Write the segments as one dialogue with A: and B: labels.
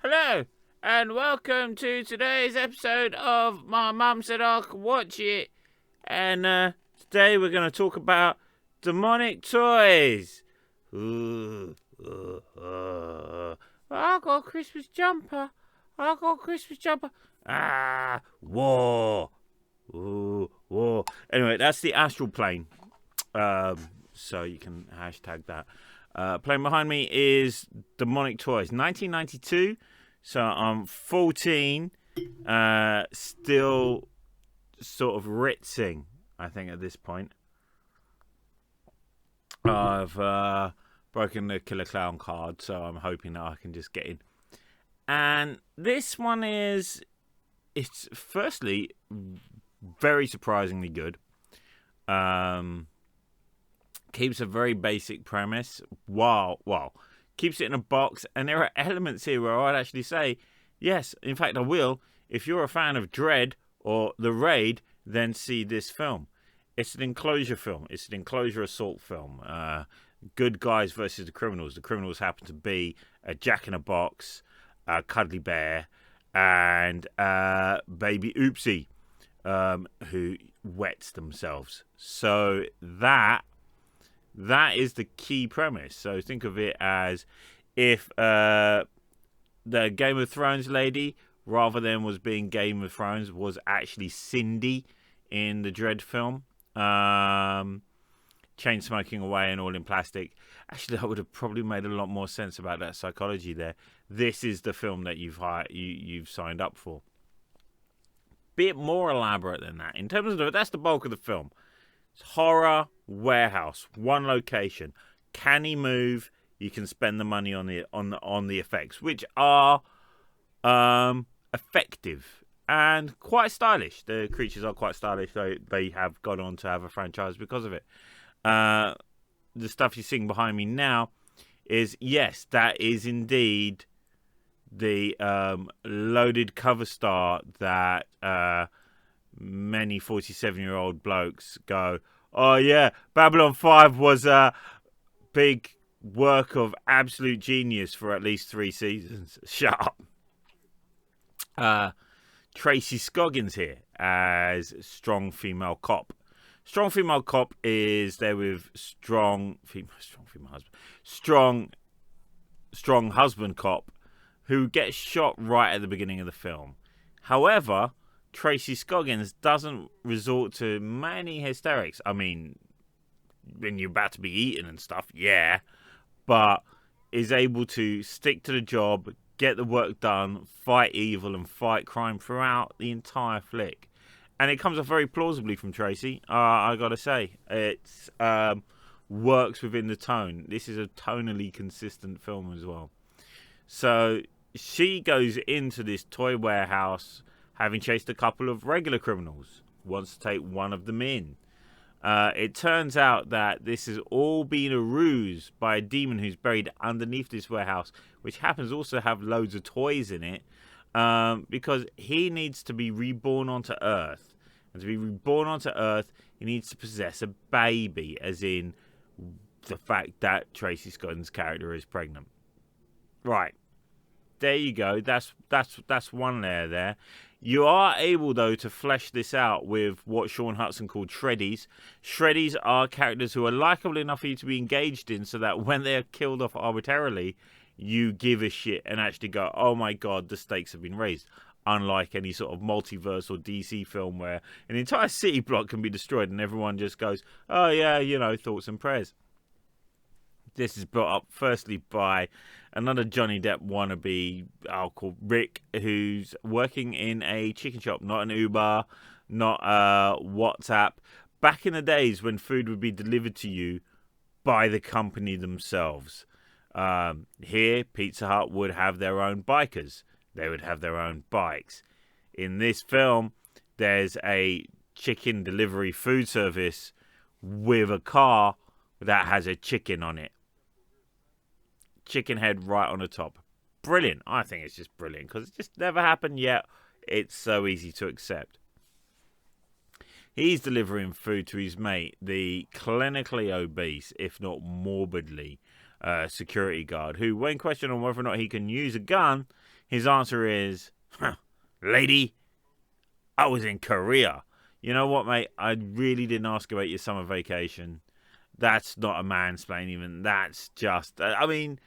A: Hello, and welcome to today's episode of My Mum Said I Could Watch It. And today we're going to talk about demonic toys. I got a Christmas jumper. War. War. Anyway, that's the astral plane. So you can hashtag that. Playing behind me is Demonic Toys, 1992. So I'm 14, still sort of ritzing, I think, at this point. I've broken the Killer Clown card, so I'm hoping that I can just get in. And this one it's firstly very surprisingly good. Keeps a very basic premise, keeps it in a box, and there are elements here where I'd actually say, yes, in fact I will. If you're a fan of Dread or The Raid, then see this film. It's an enclosure film. It's an enclosure assault film. Good guys versus the criminals. The criminals happen to be a Jack-in-a-Box, a Cuddly Bear, and Baby Oopsie, who wets themselves. So that is the key premise. So think of it as if the Game of Thrones lady, rather than was being Game of Thrones, was actually Cindy in the Dread film. Chain smoking away and all in plastic. Actually, that would have probably made a lot more sense about that psychology there. This is the film that you've signed up for. Bit more elaborate than that. In terms of that's the bulk of the film. It's horror warehouse, one location. Can he move? You can spend the money on the effects, which are effective and quite stylish. The creatures are quite stylish. They have gone on to have a franchise because of it. The stuff you're seeing behind me now is, yes, that is indeed the loaded cover star that many 47-year-old blokes go, oh yeah, Babylon 5 was a big work of absolute genius for at least 3 seasons. Shut up. Tracy Scoggins here as strong female cop. Strong female cop is there with strong husband cop who gets shot right at the beginning of the film. However, Tracy Scoggins doesn't resort to many hysterics. I mean, when you're about to be eaten and stuff, yeah, but is able to stick to the job, get the work done, fight evil and fight crime throughout the entire flick. And it comes off very plausibly from Tracy. I gotta say, it works within the tone. This is a tonally consistent film as well. So she goes into this toy warehouse, having chased a couple of regular criminals, wants to take one of them in. It turns out that this has all been a ruse by a demon who's buried underneath this warehouse, which happens also to have loads of toys in it, because he needs to be reborn onto Earth. And to be reborn onto Earth, he needs to possess a baby, as in the fact that Tracy Scott's character is pregnant. Right. There you go. That's one layer there. You are able, though, to flesh this out with what Sean Hudson called shreddies. Shreddies are characters who are likable enough for you to be engaged in, so that when they're killed off arbitrarily, you give a shit and actually go, oh my god, the stakes have been raised. Unlike any sort of multiverse or DC film where an entire city block can be destroyed and everyone just goes, oh yeah, thoughts and prayers. This is brought up firstly by another Johnny Depp wannabe called Rick, who's working in a chicken shop, not an Uber, not WhatsApp. Back in the days when food would be delivered to you by the company themselves. Here, Pizza Hut would have their own bikers. They would have their own bikes. In this film, there's a chicken delivery food service with a car that has a chicken on it. Chicken head right on the top. Brilliant. I think it's just brilliant because it just never happened yet. It's so easy to accept. He's delivering food to his mate, the clinically obese, if not morbidly security guard, who, when questioned on whether or not he can use a gun, his answer is, "Lady, I was in Korea." You know what, mate? I really didn't ask about your summer vacation. That's not a mansplain even. That's just... I mean,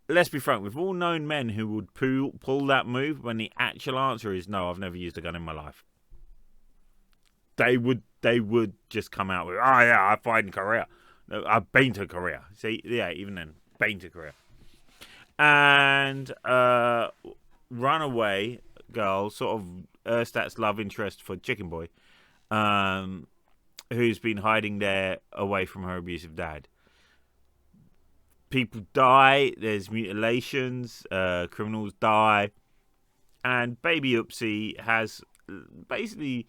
A: let's be frank. We've all known men who would pull that move when the actual answer is, no, I've never used a gun in my life. They would just come out with, oh, yeah, I fought in Korea. No, I've been to Korea. See, yeah, even then, been to Korea. And runaway girl, sort of Erstat's love interest for Chicken Boy, who's been hiding there away from her abusive dad. People die, there's mutilations, criminals die, and Baby Oopsie has basically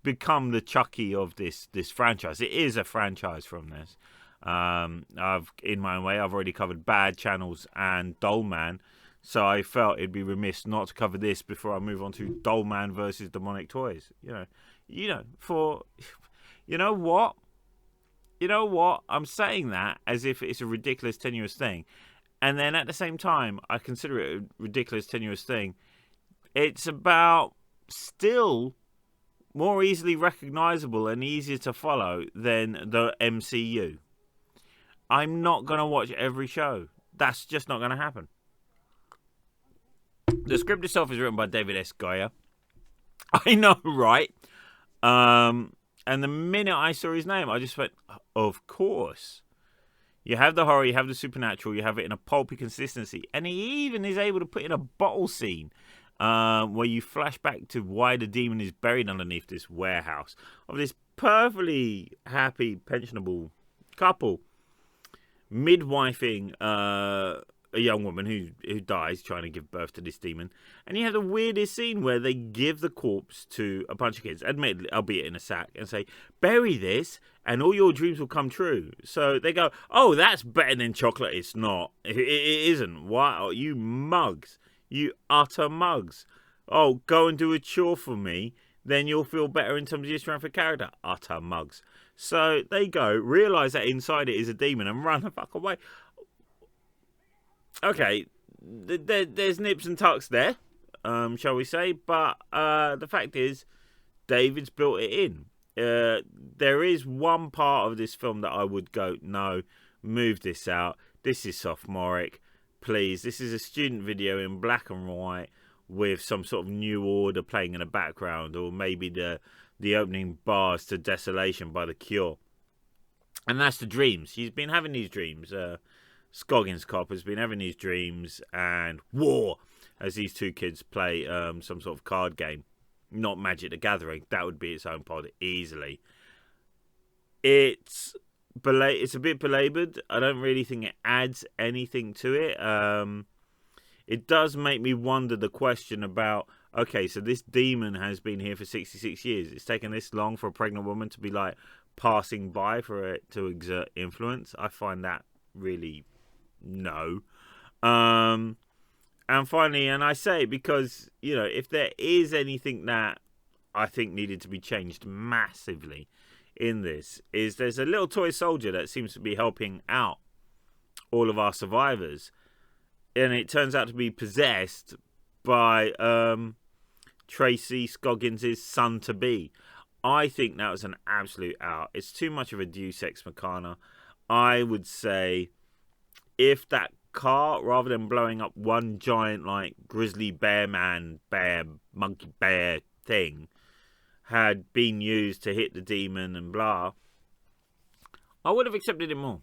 A: become the Chucky of this franchise. It is a franchise from this. In my own way, I've already covered Bad Channels and Doll Man, so I felt it'd be remiss not to cover this before I move on to Doll Man versus Demonic Toys. You know what? I'm saying that as if it's a ridiculous, tenuous thing, and then at the same time, I consider it a ridiculous, tenuous thing. It's about still more easily recognizable and easier to follow than the MCU. I'm not going to watch every show. That's just not going to happen. The script itself is written by David S. Goyer. I know, right? And the minute I saw his name, I just went, of course. You have the horror, you have the supernatural, you have it in a pulpy consistency. And he even is able to put in a bottle scene where you flash back to why the demon is buried underneath this warehouse of this perfectly happy, pensionable couple midwifing a young woman who dies trying to give birth to this demon. And you have the weirdest scene where they give the corpse to a bunch of kids, admittedly, albeit in a sack, and say, bury this and all your dreams will come true. So they go, oh, that's better than chocolate. It's not. It isn't. Wow, you mugs. You utter mugs. Oh, go and do a chore for me, then you'll feel better in terms of your strength of character. Utter mugs. So they go, realise that inside it is a demon, and run the fuck away. Okay, there's nips and tucks there, shall we say, but the fact is, David's built it in. There is one part of this film that I would go, no, move this out. This is sophomoric. Please, this is a student video in black and white with some sort of New Order playing in the background, or maybe the opening bars to Desolation by The Cure. And that's the dreams. He's been having these dreams. Scoggins Cop has been having these dreams, and war as these two kids play some sort of card game. Not Magic the Gathering. That would be its own pod easily. It's a bit belabored. I don't really think it adds anything to it. It does make me wonder the question about, okay, so this demon has been here for 66 years. It's taken this long for a pregnant woman to be like passing by for it to exert influence. I find that really no. And finally, and I say because, you know, if there is anything that I think needed to be changed massively in this, is there's a little toy soldier that seems to be helping out all of our survivors, and it turns out to be possessed by Tracy Scoggins' son-to-be. I think that was an absolute out. It's too much of a deus ex machina. I would say if that car, rather than blowing up one giant like grizzly bear monkey bear thing, had been used to hit the demon and blah, I would have accepted it more.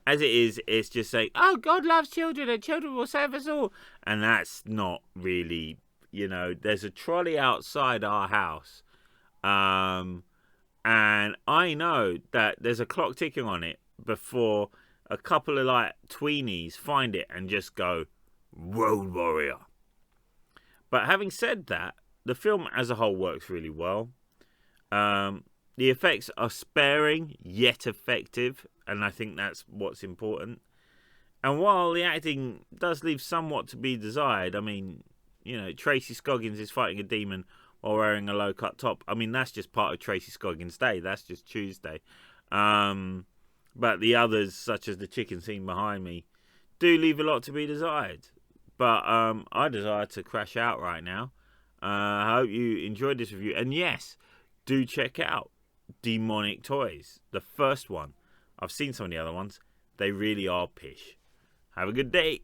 A: As it is, it's just saying, oh, God loves children and children will save us all. And that's not really, you know, there's a trolley outside our house. And I know that there's a clock ticking on it before a couple of like tweenies find it and just go, Road Warrior. But having said that, the film as a whole works really well. The effects are sparing yet effective, and I think that's what's important. And while the acting does leave somewhat to be desired, I mean, you know, Tracy Scoggins is fighting a demon while wearing a low-cut top. I mean, that's just part of Tracy Scoggins' day. That's just Tuesday. But the others, such as the chicken scene behind me, do leave a lot to be desired. But I desire to crash out right now. I hope you enjoyed this review. And yes, do check out Demonic Toys, the first one. I've seen some of the other ones. They really are pish. Have a good day.